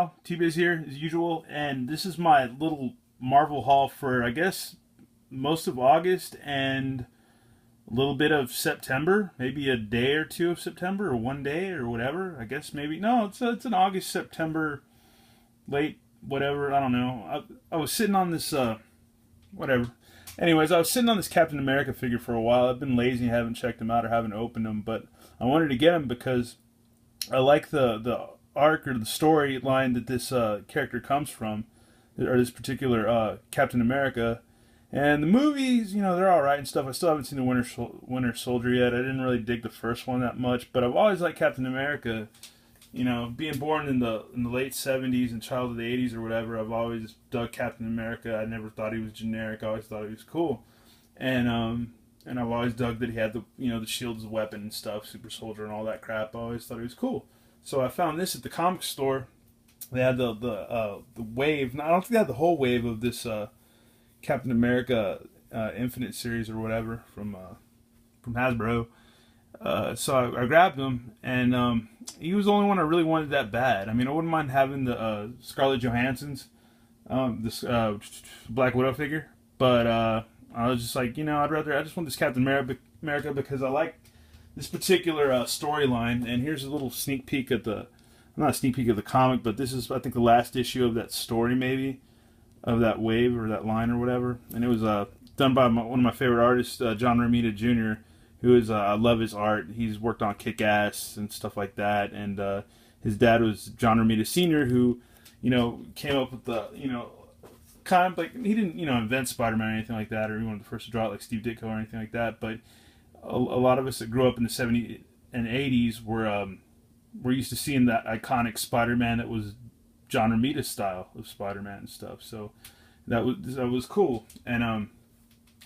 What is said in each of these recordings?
y'all? T-Biz here as usual, and this is my little Marvel haul for, I guess, most of August and a little bit of September, maybe a day or two of September, or one day or whatever. I guess maybe no, it's an August, September, late whatever. I don't know. I was sitting on this whatever. Anyways, I was sitting on this Captain America figure for a while. I've been lazy, haven't checked him out or haven't opened him, but I wanted to get him because I like the arc or the storyline that this character comes from, or this particular Captain America. And the movies, they're all right and stuff. I still haven't seen the Winter Soldier yet. I didn't really dig the first one that much, but I've always liked Captain America. Being born in the late '70s and child of the '80s or whatever, I've always dug Captain America. I never thought he was generic. I always thought he was cool, and I've always dug that he had the shield as a weapon and stuff, Super Soldier and all that crap. I always thought he was cool. So I found this at the comic store. They had the wave. I don't think they had the whole wave of this Captain America Infinite series or whatever from Hasbro. So I grabbed him, and he was the only one I really wanted that bad. I mean, I wouldn't mind having the Scarlett Johansson's this Black Widow figure, but I was just like, I just want this Captain America because I like this particular storyline. And here's a little sneak peek at not a sneak peek of the comic, but this is, I think, the last issue of that story, maybe, of that wave or that line or whatever. And it was done by one of my favorite artists, John Romita Jr., who is, I love his art. He's worked on Kick-Ass and stuff like that. And his dad was John Romita Sr., who, came up with the, kind of like, he didn't, invent Spider-Man or anything like that, or he wanted the first to draw it like Steve Ditko or anything like that. But a lot of us that grew up in the '70s and '80s we're used to seeing that iconic Spider-Man that was John Romita's style of Spider-Man and stuff. So that was cool. And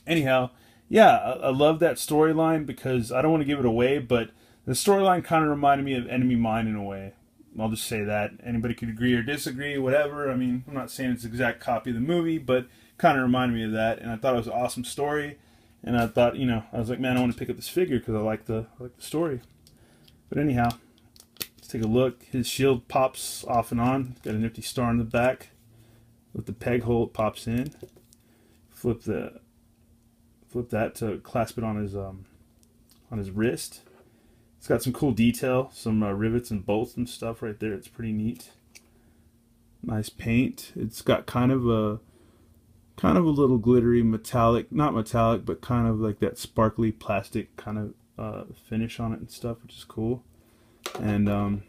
anyhow, yeah, I love that storyline because I don't want to give it away, but the storyline kind of reminded me of Enemy Mine in a way. I'll just say that. Anybody could agree or disagree, whatever. I mean, I'm not saying it's an exact copy of the movie, but kind of reminded me of that. And I thought it was an awesome story. And I thought, I was like, man, I want to pick up this figure because I like the story. But anyhow, let's take a look. His shield pops off and on. Got a nifty star on the back. With the peg hole, it pops in. Flip that to clasp it on his wrist. It's got some cool detail, some rivets and bolts and stuff right there. It's pretty neat. Nice paint. It's got kind of a little glittery metallic, not metallic, but kind of like that sparkly plastic kind of finish on it and stuff, which is cool. And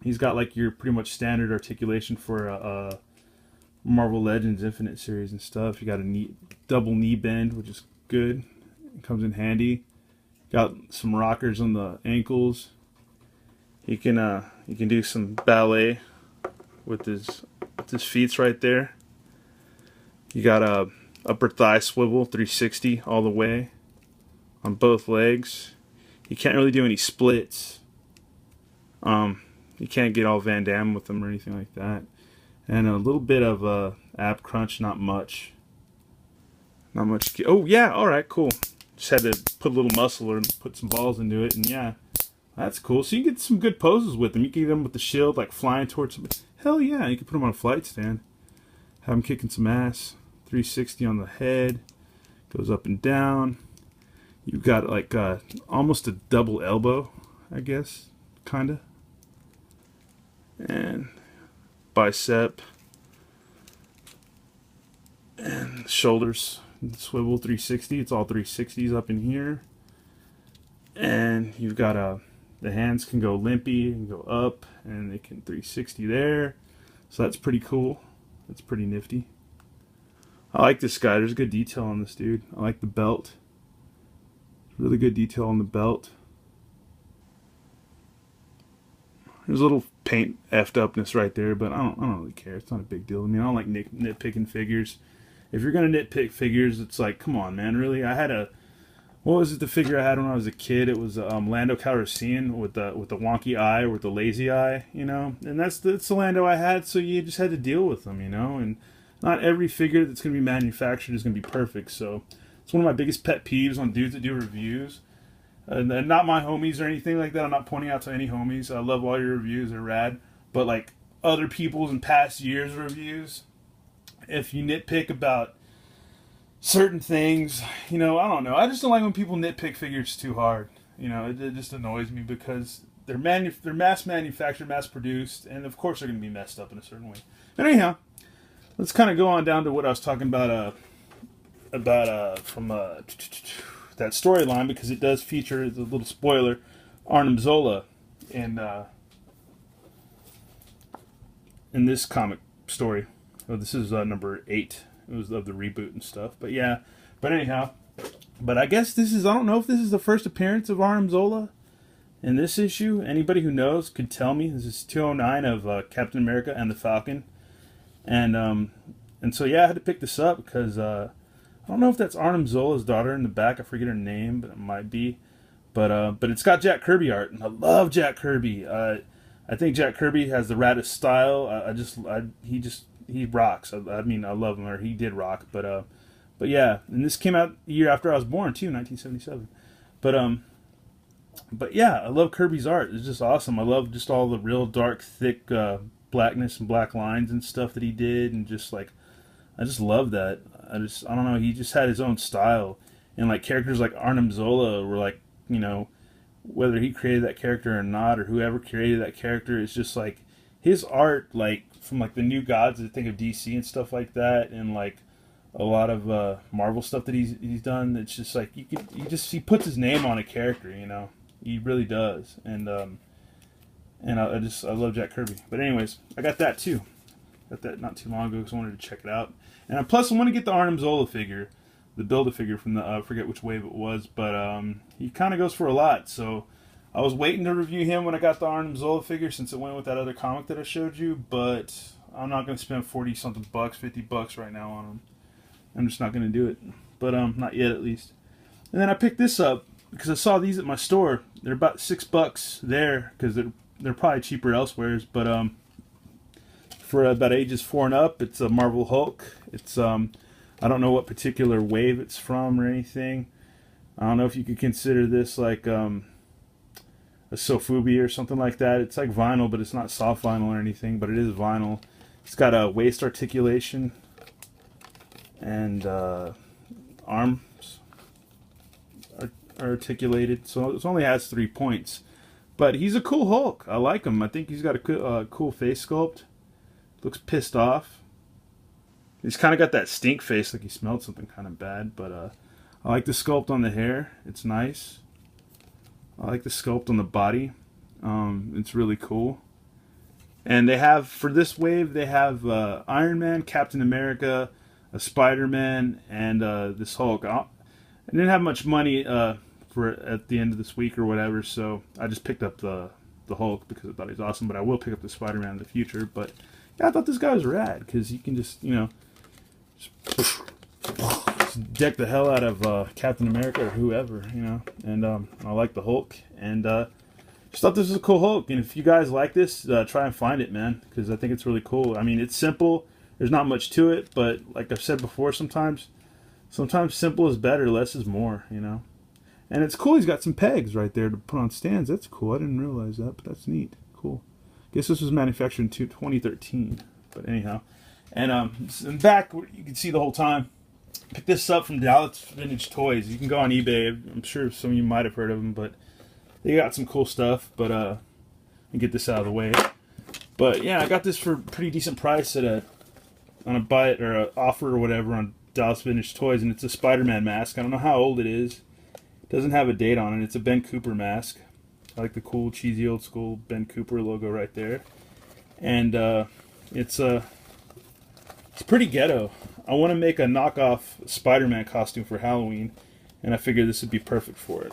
he's got like your pretty much standard articulation for a Marvel Legends Infinite series and stuff. You got a neat double knee bend, which is good. It comes in handy. Got some rockers on the ankles. You can do some ballet with his feet right there. You got a upper thigh swivel 360 all the way on both legs. You can't really do any splits. You can't get all Van Damme with them or anything like that. And a little bit of ab crunch, not much. Not much. Oh yeah, all right, cool. Just had to put a little muscle or put some balls into it, and yeah, that's cool. So you can get some good poses with them. You can get them with the shield, like flying towards somebody. Hell yeah, you can put them on a flight stand. Have them kicking some ass. 360 on the head. Goes up and down. You've got like almost a double elbow, I guess, kinda. And bicep. And shoulders. Swivel 360. It's all 360s up in here. And you've got the hands can go limpy and go up, and they can 360 there. So that's pretty cool. That's pretty nifty. I like this guy. There's good detail on this dude. I like the belt. Really good detail on the belt. There's a little paint effed upness right there, but I don't really care. It's not a big deal. I mean, I don't like nitpicking figures. If you're gonna nitpick figures, it's like, come on, man, really? What was it? The figure I had when I was a kid? It was Lando Calrissian with the wonky eye or with the lazy eye, And that's the Lando I had, so you just had to deal with them, And not every figure that's gonna be manufactured is gonna be perfect. So it's one of my biggest pet peeves on dudes that do reviews. And not my homies or anything like that. I'm not pointing out to any homies. I love all your reviews; they're rad. But like, other people's and past years' reviews. If you nitpick about certain things, you know, I don't know. I just don't like when people nitpick figures too hard. You know, it just annoys me because they're mass manufactured, mass produced, and of course they're going to be messed up in a certain way. But anyhow, let's kind of go on down to what I was talking about from that storyline, because it does feature the little spoiler, Arnim Zola in this comic story. Oh, this is number 8. It was of the reboot and stuff. But yeah, but anyhow, but I guess this is, I don't know if this is the first appearance of Arnim Zola in this issue. Anybody who knows could tell me. This is 209 of Captain America and the Falcon. And so yeah, I had to pick this up because I don't know if that's Arnim Zola's daughter in the back. I forget her name, but it might be. But it's got Jack Kirby art, and I love Jack Kirby. I think Jack Kirby has the raddest style. He rocks. I mean, I love him, or he did rock. But yeah, and this came out the year after I was born too, 1977. But yeah, I love Kirby's art. It's just awesome. I love just all the real dark, thick blackness and black lines and stuff that he did, and just like, I just love that. I don't know. He just had his own style, and like characters like Arnim Zola were like, you know, whether he created that character or not, or whoever created that character, it's just like his art, like from like the New Gods, I think of DC and stuff like that, and like a lot of Marvel stuff that he's done. It's just like he puts his name on a character, you know. He really does, and I love Jack Kirby. But anyways, I got that too. Got that not too long ago because I wanted to check it out. And plus, I want to get the Arnim Zola figure, the Build-A-Figure from the I forget which wave it was, but he kind of goes for a lot. So I was waiting to review him when I got the Arnim Zola figure, since it went with that other comic that I showed you. But I'm not going to spend 40-something bucks, $50 right now on him. I'm just not going to do it. But not yet, at least. And then I picked this up because I saw these at my store. They're about $6 there because they're probably cheaper elsewhere. But for about ages 4 and up, it's a Marvel Hulk. It's I don't know what particular wave it's from or anything. I don't know if you could consider this like a Sofubi or something like that. It's like vinyl, but it's not soft vinyl or anything, but it is vinyl. It's got a waist articulation and arms are articulated, so it only has 3 points. But he's a cool Hulk. I like him. I think he's got a cool face sculpt. Looks pissed off. He's kind of got that stink face, like he smelled something kind of bad. But I like the sculpt on the hair. It's nice. I like the sculpt on the body. It's really cool. And they have, for this wave, they have Iron Man, Captain America, a Spider-Man, and this Hulk. I didn't have much money for at the end of this week or whatever, so I just picked up the Hulk because I thought he was awesome. But I will pick up the Spider-Man in the future. But yeah, I thought this guy was rad because you can just, you know, just deck the hell out of Captain America or whoever, you know. And I like the Hulk, and just thought this was a cool Hulk. And if you guys like this, try and find it, man, because I think it's really cool. I mean, it's simple. There's not much to it, but like I've said before, sometimes simple is better, less is more, you know. And it's cool. He's got some pegs right there to put on stands. That's cool. I didn't realize that, but that's neat. Cool. Guess this was manufactured in 2013. But anyhow, and in back you can see the whole time. Pick this up from Dallas Vintage Toys. You can go on eBay. I'm sure some of you might have heard of them, but they got some cool stuff. But and get this out of the way. But yeah, I got this for a pretty decent price at on a buy it or a offer or whatever on Dallas Vintage Toys, and it's a Spider-Man mask. I don't know how old it is. It doesn't have a date on it. It's a Ben Cooper mask. I like the cool, cheesy, old school Ben Cooper logo right there. And it's pretty ghetto. I want to make a knockoff Spider-Man costume for Halloween, and I figured this would be perfect for it.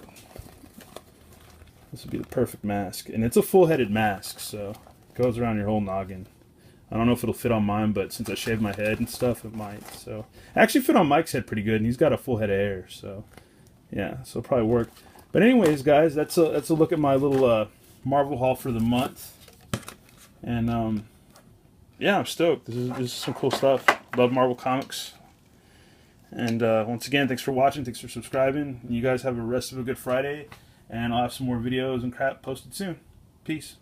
This would be the perfect mask. And it's a full-headed mask, so it goes around your whole noggin. I don't know if it'll fit on mine, but since I shaved my head and stuff, it might. So it actually fit on Mike's head pretty good, and he's got a full head of hair, so yeah, so it'll probably work. But anyways, guys, that's a look at my little Marvel haul for the month. And yeah, I'm stoked. This is some cool stuff. Love Marvel Comics. And once again, thanks for watching. Thanks for subscribing. You guys have the rest of a good Friday. And I'll have some more videos and crap posted soon. Peace.